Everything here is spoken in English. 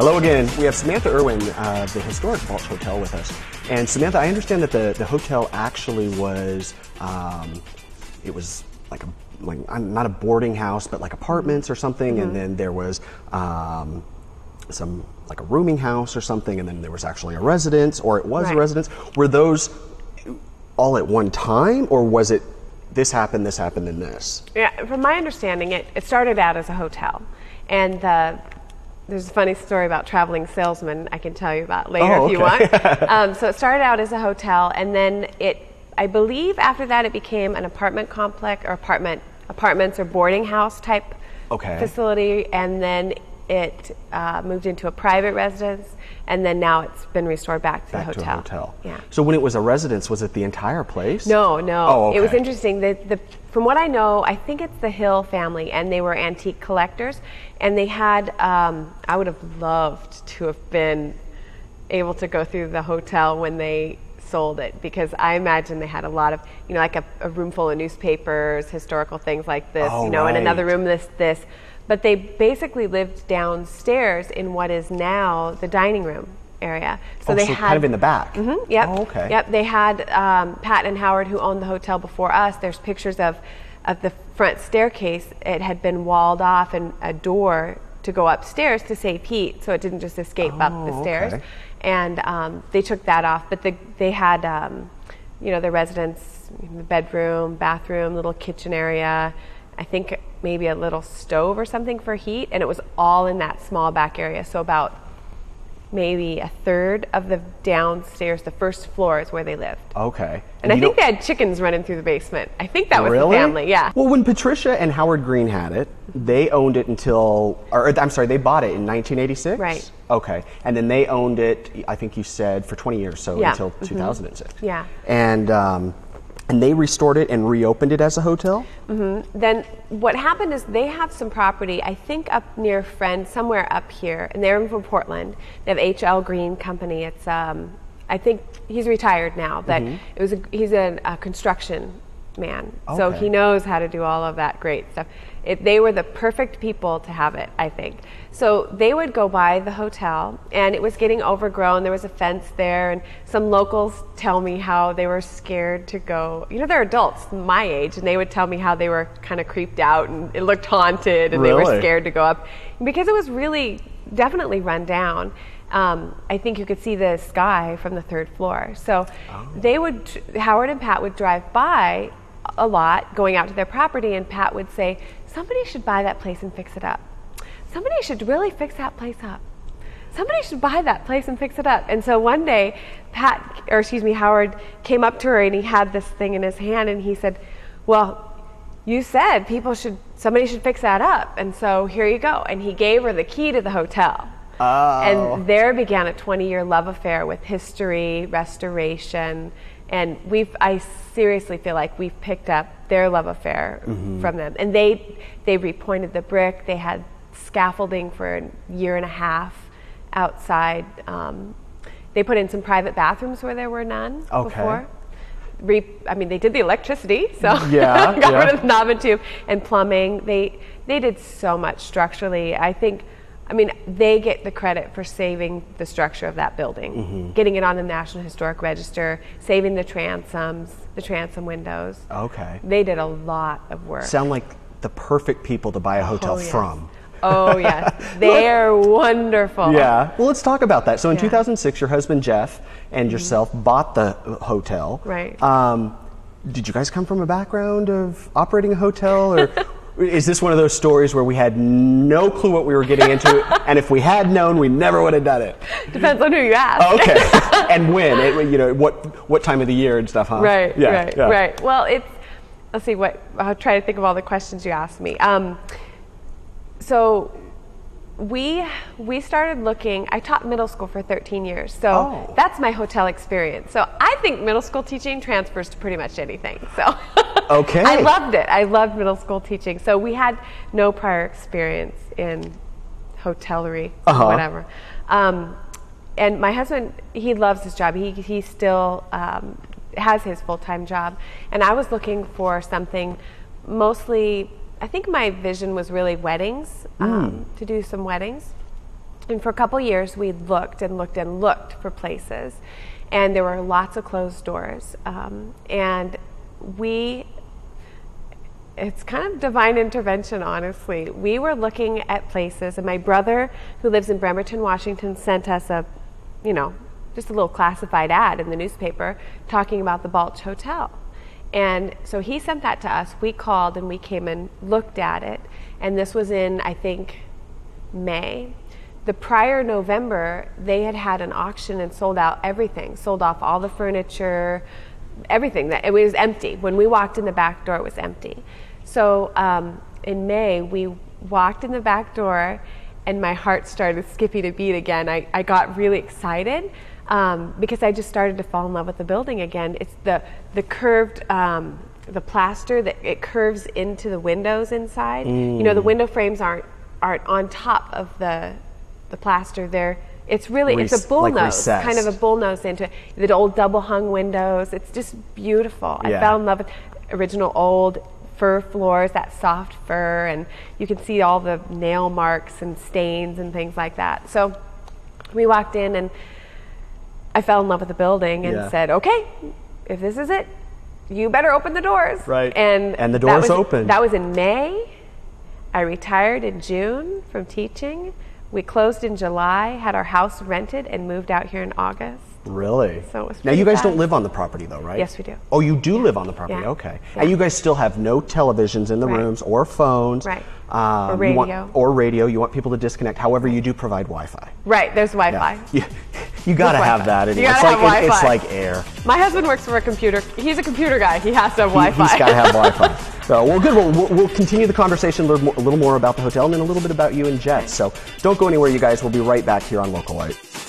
Hello again. We have Samantha Irwin of the Historic Balch Hotel with us. And Samantha, I understand that the hotel actually was, it was like not a boarding house, but like apartments or something. Mm-hmm. And then there was some like a rooming house or something. And then there was actually a residence, or it was a residence. Were those all at one time, or was it this happened, and this? Yeah, from my understanding, it started out as a hotel. And there's a funny story about traveling salesmen I can tell you about later if you want. So it started out as a hotel, and then I believe after that it became an apartment complex or apartments or boarding house type facility, and then it moved into a private residence, and then now it's been restored back to the hotel. To a hotel. Yeah. So when it was a residence, was it the entire place? No. Oh, okay. It was interesting. From what I know, I think it's the Hill family, and they were antique collectors, and they had, I would have loved to have been able to go through the hotel when they sold it, because I imagine they had a lot of, like a room full of newspapers, historical things like this, and another room this. But they basically lived downstairs in what is now the dining room area. So they had kind of in the back. Mm-hmm, yep. Oh, okay. Yep. They had Pat and Howard, who owned the hotel before us. There's pictures of the front staircase. It had been walled off, and a door to go upstairs to save heat, so it didn't just escape up the stairs. Okay. And they took that off. But they had, the residence, the bedroom, bathroom, little kitchen area. I think maybe a little stove or something for heat, and it was all in that small back area. So about maybe a third of the downstairs, the first floor, is where they lived. Okay. And I think they had chickens running through the basement. I think that was the family, yeah. Well, when Patricia and Howard Green had it, they owned it they bought it in 1986? Right. Okay. And then they owned it, I think you said, for 20 years, so until 2006. Yeah. And they restored it and reopened it as a hotel? Mm-hmm. Then what happened is they have some property, I think up near Friend, somewhere up here, and they're from Portland. They have H.L. Green Company. It's, I think he's retired now, but he's a construction man. Okay. So he knows how to do all of that great stuff. They were the perfect people to have it, I think. So they would go by the hotel, and it was getting overgrown. There was a fence there, and some locals tell me how they were scared to go. They're adults my age, and they would tell me how they were kind of creeped out, and it looked haunted, and they were scared to go up because it was really definitely run down. I think you could see the sky from the third floor. So Howard and Pat would drive by a lot going out to their property, and Pat would say, somebody should buy that place and fix it up. Somebody should really fix that place up. Somebody should buy that place and fix it up. And so one day Howard came up to her, and he had this thing in his hand, and he said, well, you said somebody should fix that up, and so here you go. And he gave her the key to the hotel. Oh. And there began a 20-year love affair with history, restoration, and I seriously feel like we've picked up their love affair from them. And they repointed the brick. They had scaffolding for a year and a half outside. They put in some private bathrooms where there were none before. They did the electricity, so got rid of the knob and tube, and plumbing. They did so much structurally. They get the credit for saving the structure of that building, getting it on the National Historic Register, saving the transom windows. Okay. They did a lot of work. Sound like the perfect people to buy a hotel from. Oh, yes. They're wonderful. Yeah. Well, let's talk about that. So in 2006, your husband, Jeff, and yourself bought the hotel. Right. Did you guys come from a background of operating a hotel, or is this one of those stories where we had no clue what we were getting into, and if we had known, we never would have done it? Depends on who you ask. Oh, okay. And when? What time of the year and stuff, huh? Right, right. Well, let's see, I'll try to think of all the questions you asked me. So we started looking. I taught middle school for 13 years, so that's my hotel experience. So I think middle school teaching transfers to pretty much anything. So okay, I loved it. I loved middle school teaching. So we had no prior experience in hotellery, whatever. And my husband, he loves his job. He still has his full-time job, and I was looking for something mostly. I think my vision was really weddings, to do some weddings. And for a couple years, we looked and looked and looked for places. And there were lots of closed doors. And it's kind of divine intervention, honestly. We were looking at places, and my brother, who lives in Bremerton, Washington, sent us just a little classified ad in the newspaper talking about the Balch Hotel. And so he sent that to us. We called and we came and looked at it. And this was in, I think, May. The prior November, they had an auction and sold out everything, sold off all the furniture, everything. It was empty. When we walked in the back door, it was empty. So in May, we walked in the back door, and my heart started skipping a beat again. I got really excited because I just started to fall in love with the building again. It's the curved, the plaster that it curves into the windows inside. The window frames aren't on top of the plaster. It's a bullnose, like kind of a bullnose into it. The old double hung windows. It's just beautiful. I fell in love with original old fur floors, that soft fur, and you can see all the nail marks and stains and things like that. So we walked in, and I fell in love with the building and said, okay, if this is it, you better open the doors. Right. And the doors opened. That was in May. I retired in June from teaching. We closed in July, had our house rented, and moved out here in August. Really? So it was now, you guys fast. Don't live on the property, though, right? Yes, we do. Oh, you do live on the property? Yeah. Okay. Yeah. And you guys still have no televisions in the rooms or phones. Right. Or radio. Or radio. You want people to disconnect. However, you do provide Wi-Fi. Right. There's Wi-Fi. Yeah. You got to have that. You got to have Wi-Fi. It's like air. My husband works for a computer. He's a computer guy. He has to have Wi-Fi. He's got to have Wi-Fi. So, well, good. We'll continue the conversation, learn a little more about the hotel, and then a little bit about you and Jets. So don't go anywhere, you guys. We'll be right back here on Localite.